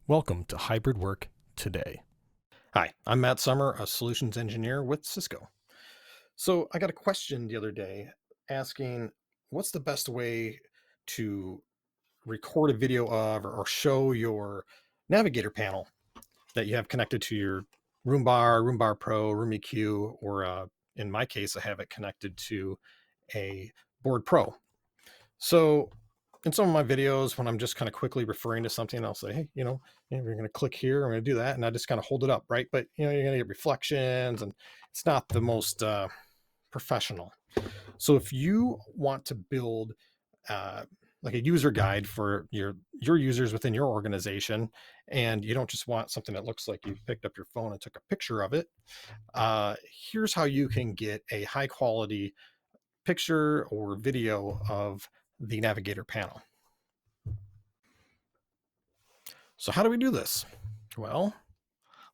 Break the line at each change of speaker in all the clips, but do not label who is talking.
Welcome to Hybrid Work Today. Hi, I'm Matt Summer, a solutions engineer with Cisco. So I got a question the other day asking what's the best way to record a video of or show your Navigator panel that you have connected to your Room Bar Pro, Room EQ, or in my case, I have it connected to a Board Pro. So in some of my videos, when I'm just kind of quickly referring to something, I'll say, hey, we're going to click here, I'm going to do that. And I just kind of hold it up, right? But, you're going to get reflections and it's not the most professional. So if you want to build like a user guide for your users within your organization, and you don't just want something that looks like you picked up your phone and took a picture of it, here's how you can get a high quality picture or video of the Navigator panel. So how do we do this? Well,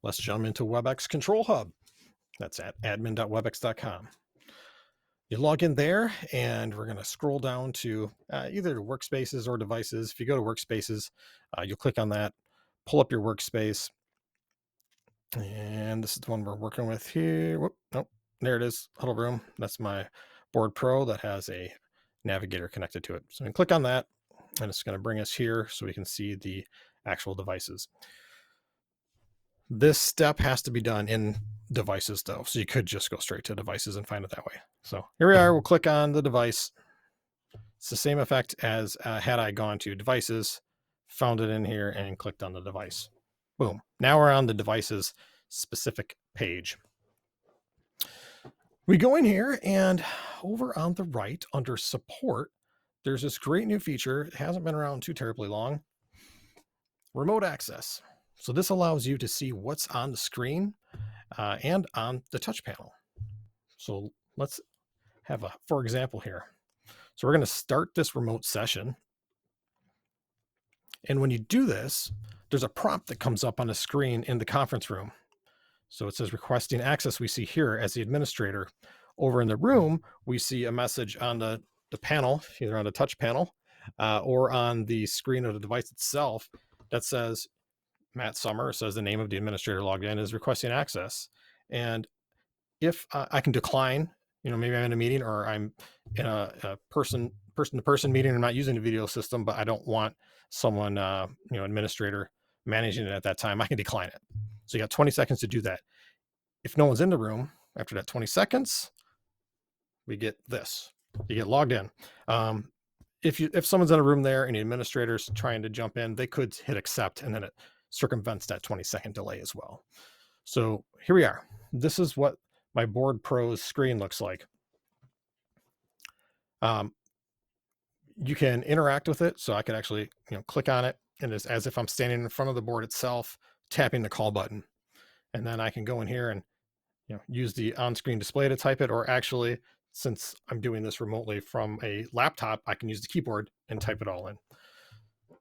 let's jump into WebEx Control Hub. That's at admin.webex.com. You log in there, and we're going to scroll down to either workspaces or devices. If you go to workspaces, you'll click on that, pull up your workspace, and this is the one we're working with here. Whoop, nope, there it is, Huddle Room. That's my Board Pro that has a Navigator connected to it. So we can click on that, and it's going to bring us here so we can see the actual devices. This step has to be done in devices though, so you could just go straight to devices and find it that way. So here we are, we'll click on the device. It's the same effect as had I gone to devices, found it in here and clicked on the device. Boom, now we're on the devices specific page. We go in here, and over on the right under support, there's this great new feature. It hasn't been around too terribly long. Remote access. So this allows you to see what's on the screen and on the touch panel. So let's have a for example here. So we're going to start this remote session. And when you do this, there's a prompt that comes up on the screen in the conference room. So it says requesting access. We see here as the administrator. Over in the room, we see a message on the panel, either on the touch panel or on the screen of the device itself, that says Matt Summer, says the name of the administrator logged in, is requesting access. And if I can decline, maybe I'm in a meeting or I'm in a person-to-person meeting, I'm not using the video system, but I don't want someone, administrator managing it at that time, I can decline it. So you got 20 seconds to do that. If no one's in the room after that 20 seconds, we get this. You get logged in. If someone's in a room there and the administrator's trying to jump in, they could hit accept, and then it circumvents that 20-second delay as well. So here we are. This is what my Board Pro's screen looks like. You can interact with it. So I could actually, click on it, and it's as if I'm standing in front of the board itself, tapping the call button. And then I can go in here and, use the on-screen display to type it, or actually, since I'm doing this remotely from a laptop, I can use the keyboard and type it all in.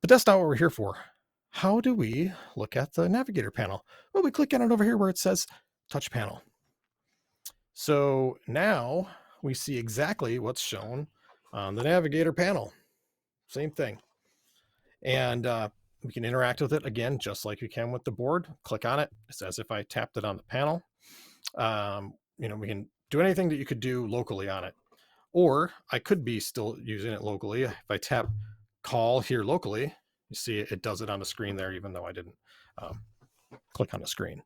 But that's not what we're here for. How do we look at the Navigator panel? Well, we click on it over here where it says Touch Panel. So now we see exactly what's shown on the Navigator panel. Same thing. And we can interact with it again, just like we can with the board. Click on it. It's as if I tapped it on the panel. We can do anything that you could do locally on it. Or I could be still using it locally. If I tap call here locally, you see it does it on the screen there, even though I didn't click on the screen.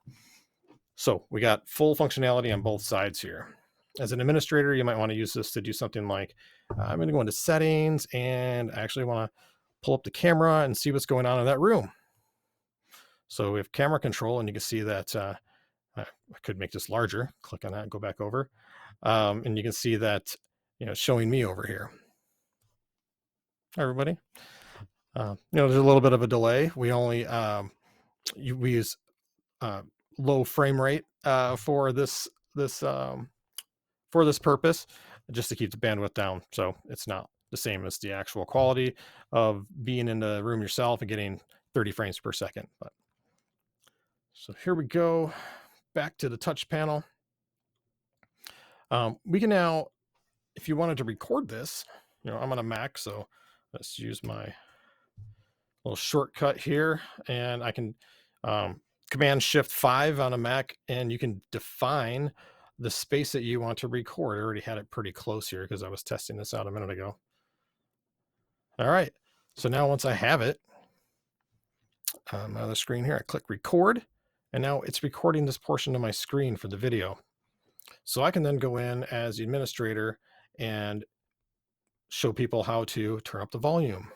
So we got full functionality on both sides here. As an administrator, you might want to use this to do something like, I'm going to go into settings and I actually want to pull up the camera and see what's going on in that room. So we have camera control, and you can see that I could make this larger. Click on that and go back over. And you can see that, showing me over here. Hi, everybody. There's a little bit of a delay. We only we use low frame rate for this purpose, just to keep the bandwidth down. So it's not the same as the actual quality of being in the room yourself and getting 30 frames per second. But so here we go, back to the touch panel. We can now, if you wanted to record this, I'm on a Mac, so let's use my little shortcut here, and I can Command Shift 5 on a Mac, and you can define the space that you want to record. I already had it pretty close here because I was testing this out a minute ago. All right. So now once I have it on the screen here, I click record, and now it's recording this portion of my screen for the video. So I can then go in as the administrator and show people how to turn up the volume,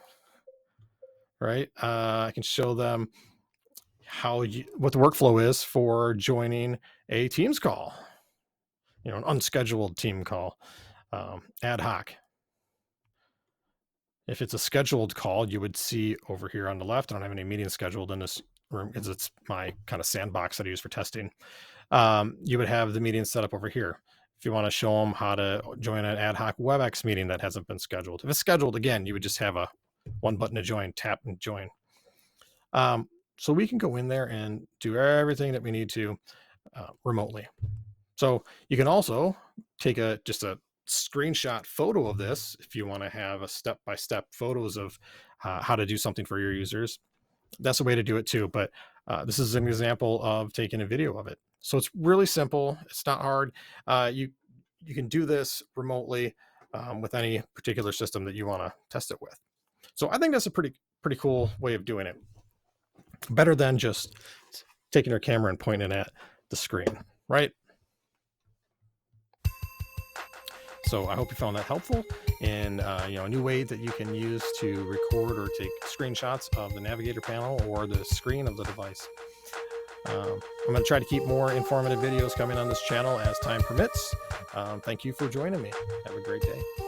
right? I can show them what the workflow is for joining a Teams call, an unscheduled team call, ad hoc. If it's a scheduled call, you would see over here on the left. I don't have any meetings scheduled in this room because it's my kind of sandbox that I use for testing. You would have the meeting set up over here. If you want to show them how to join an ad hoc WebEx meeting that hasn't been scheduled. If it's scheduled, again, you would just have one button to join, tap and join. So we can go in there and do everything that we need to remotely. So you can also take just a screenshot photo of this if you want to have a step-by-step photos of how to do something for your users. That's a way to do it too, but this is an example of taking a video of it. So it's really simple. It's not hard. You can do this remotely with any particular system that you want to test it with. So I think that's a pretty cool way of doing it. Better than just taking your camera and pointing it at the screen, right? So I hope you found that helpful, and a new way that you can use to record or take screenshots of the Navigator panel or the screen of the device. I'm going to try to keep more informative videos coming on this channel as time permits. Thank you for joining me. Have a great day.